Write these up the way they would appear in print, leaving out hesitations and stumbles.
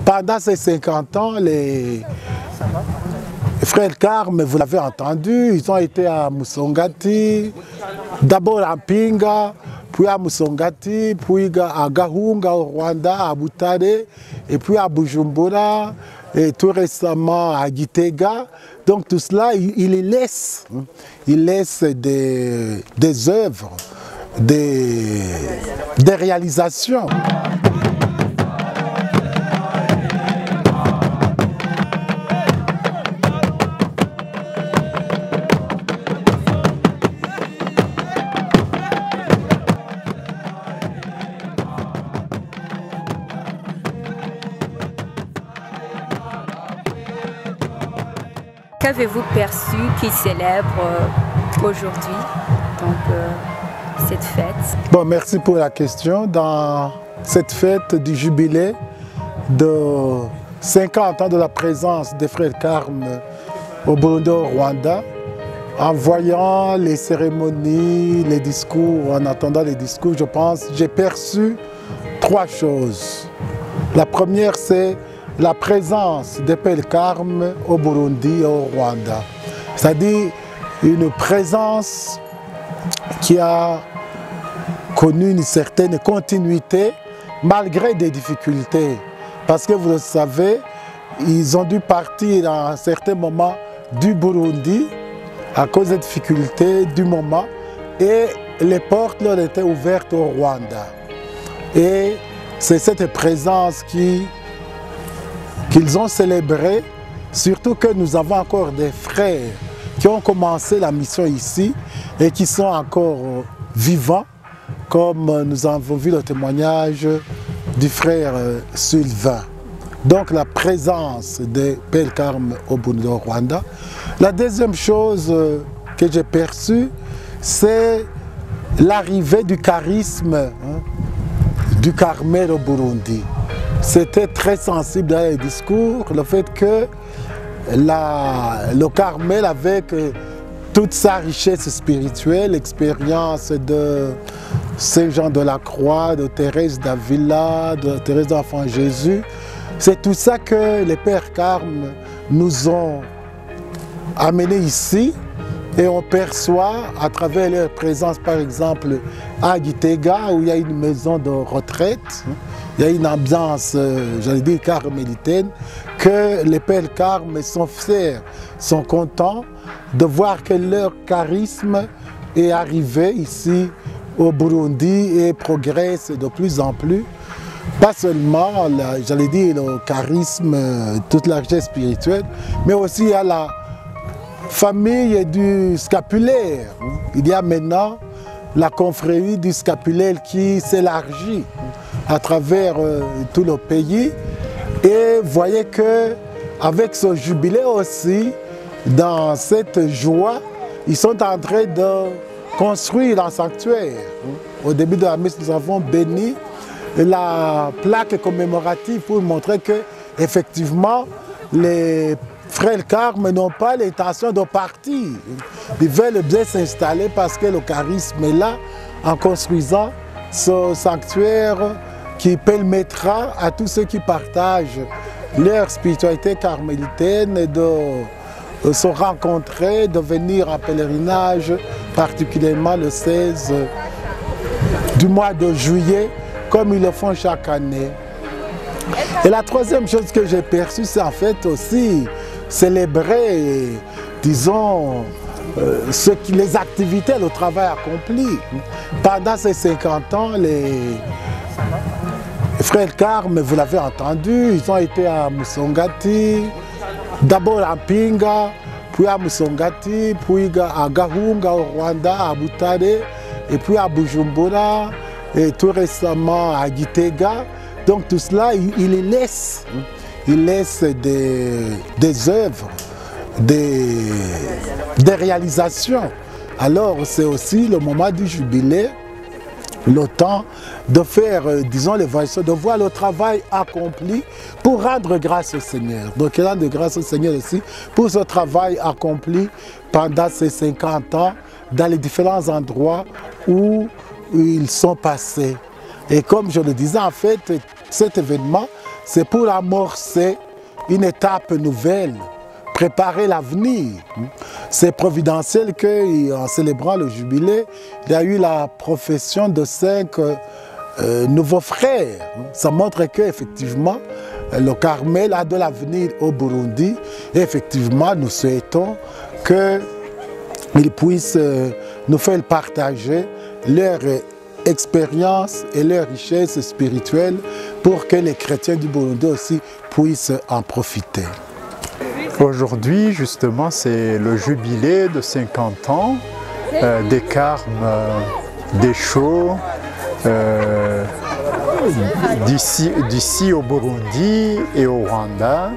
pendant ces 50 ans, les frères Carme, vous l'avez entendu, ils ont été à Musongati, d'abord à Pinga, puis à Musongati, puis à Gahunga au Rwanda, à Butare, et puis à Bujumbura, et tout récemment à Gitega. Donc tout cela, il les laisse. Il laisse des œuvres, des réalisations. Qu'avez-vous perçu qui célèbre aujourd'hui cette fête? Bon, merci pour la question. Dans cette fête du jubilé de 50 ans de la présence des frères Carme au Burundi, au Rwanda, en voyant les cérémonies, les discours, en entendant les discours, je pense, j'ai perçu trois choses. La première, c'est la présence des frères Carme au Burundi et au Rwanda. C'est-à-dire une présence qui a connu une certaine continuité malgré des difficultés. Parce que vous le savez, ils ont dû partir à un certain moment du Burundi à cause des difficultés du moment et les portes leur étaient ouvertes au Rwanda. Et c'est cette présence qu'ils ont célébrée, surtout que nous avons encore des frères qui ont commencé la mission ici et qui sont encore vivants, comme nous avons vu le témoignage du frère Sylvain. Donc la présence des frères Carme au Burundi, au Rwanda. La deuxième chose que j'ai perçue, c'est l'arrivée du charisme du Carmel au Burundi. C'était très sensible dans les discours, le fait que le Carmel, avec toute sa richesse spirituelle, l'expérience de Saint Jean de la Croix, de Thérèse d'Avila, de Thérèse d'Enfant Jésus, c'est tout ça que les pères Carme nous ont amenés ici et on perçoit à travers leur présence, par exemple, à Gitega, où il y a une maison de retraite, il y a une ambiance, j'allais dire, carmélitaine, que les pères Carme et son frère sont contents de voir que leur charisme est arrivé ici au Burundi et progresse de plus en plus. Pas seulement, j'allais dire, le charisme, toute la richesse spirituelle, mais aussi à la famille du scapulaire. Il y a maintenant la confrérie du scapulaire qui s'élargit à travers tout le pays. Et voyez que avec ce jubilé aussi, dans cette joie, ils sont en train de construire un sanctuaire. Au début de la messe, nous avons béni la plaque commémorative pour montrer que effectivement les frères Carme n'ont pas l'intention de partir. Ils veulent bien s'installer parce que le charisme est là en construisant ce sanctuaire qui permettra à tous ceux qui partagent leur spiritualité carmélitaine de se rencontrer, de venir en pèlerinage, particulièrement le 16 du mois de juillet, comme ils le font chaque année. Et la troisième chose que j'ai perçue, c'est en fait aussi célébrer, disons, les activités, le travail accompli. Pendant ces 50 ans, les frères Carme, vous l'avez entendu, ils ont été à Musongati, d'abord à Pinga, puis à Musongati, puis à Gahunga au Rwanda, à Butare, et puis à Bujumbura, et tout récemment à Gitega. Donc tout cela, il les laisse. Il laisse des œuvres, des réalisations. Alors c'est aussi le moment du jubilé, le temps de faire, disons, l'évaluation, de voir le travail accompli pour rendre grâce au Seigneur. Donc rendre grâce au Seigneur aussi pour ce travail accompli pendant ces 50 ans dans les différents endroits où ils sont passés. Et comme je le disais, en fait, cet événement c'est pour amorcer une étape nouvelle, préparer l'avenir. C'est providentiel qu'en célébrant le jubilé, il y a eu la profession de 5 nouveaux frères. Ça montre qu'effectivement, le Carmel a de l'avenir au Burundi. Et effectivement, nous souhaitons qu'ils puissent nous faire partager leur expérience et leur richesse spirituelle pour que les chrétiens du Burundi aussi puissent en profiter. Aujourd'hui, justement, c'est le jubilé de 50 ans des Carmes d'Esho, d'ici au Burundi et au Rwanda.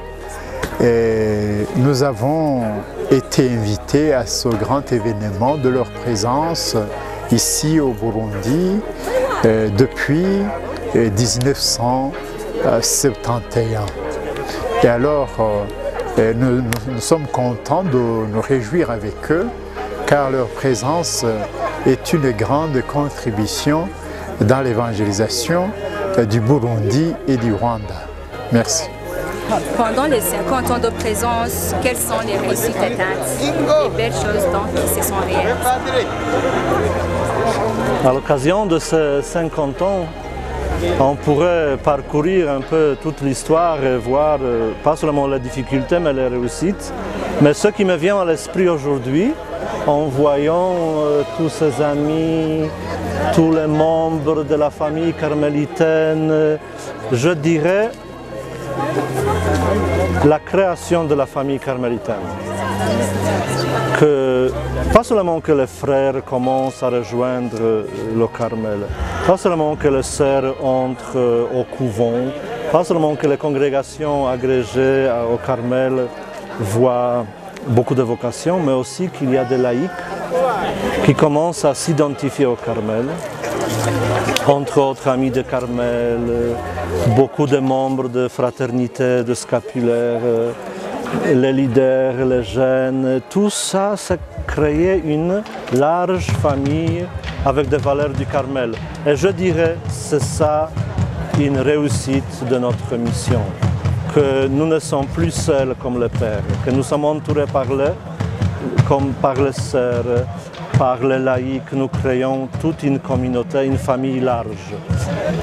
Et nous avons été invités à ce grand événement de leur présence ici au Burundi depuis 1971. Et alors, nous sommes contents de nous réjouir avec eux, car leur présence est une grande contribution dans l'évangélisation du Burundi et du Rwanda. Merci. Pendant les 50 ans de présence, quelles sont les réussites atteintes, les belles choses qui se sont réalisées? À l'occasion de ces 50 ans, on pourrait parcourir un peu toute l'histoire et voir pas seulement les difficultés mais les réussites. Mais ce qui me vient à l'esprit aujourd'hui, en voyant tous ces amis, tous les membres de la famille carmélitaine, je dirais la création de la famille carmélitaine. Pas seulement que les frères commencent à rejoindre le Carmel, pas seulement que les sœurs entrent au couvent, pas seulement que les congrégations agrégées au Carmel voient beaucoup de vocations, mais aussi qu'il y a des laïcs qui commencent à s'identifier au Carmel. Entre autres amis de Carmel, beaucoup de membres de fraternité, de scapulaires, les leaders, les jeunes, tout ça, ça créait une large famille avec des valeurs du Carmel. Et je dirais que c'est ça une réussite de notre mission, que nous ne sommes plus seuls comme le Père, que nous sommes entourés comme par les sœurs, par les laïcs, nous créons toute une communauté, une famille large.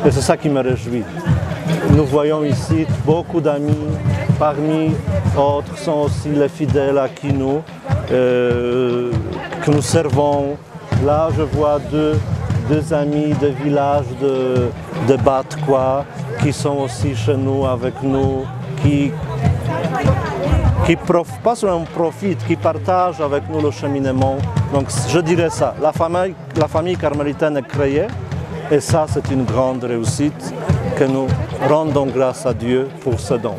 Et c'est ça qui me réjouit. Nous voyons ici beaucoup d'amis, parmi autres sont aussi les fidèles à qui que nous servons. Là, je vois deux amis de village de Batkwa qui sont aussi chez nous, avec nous, qui pas seulement profitent, qui partagent avec nous le cheminement. Donc je dirais ça, la famille carmélitaine est créée et ça c'est une grande réussite que nous rendons grâce à Dieu pour ce don.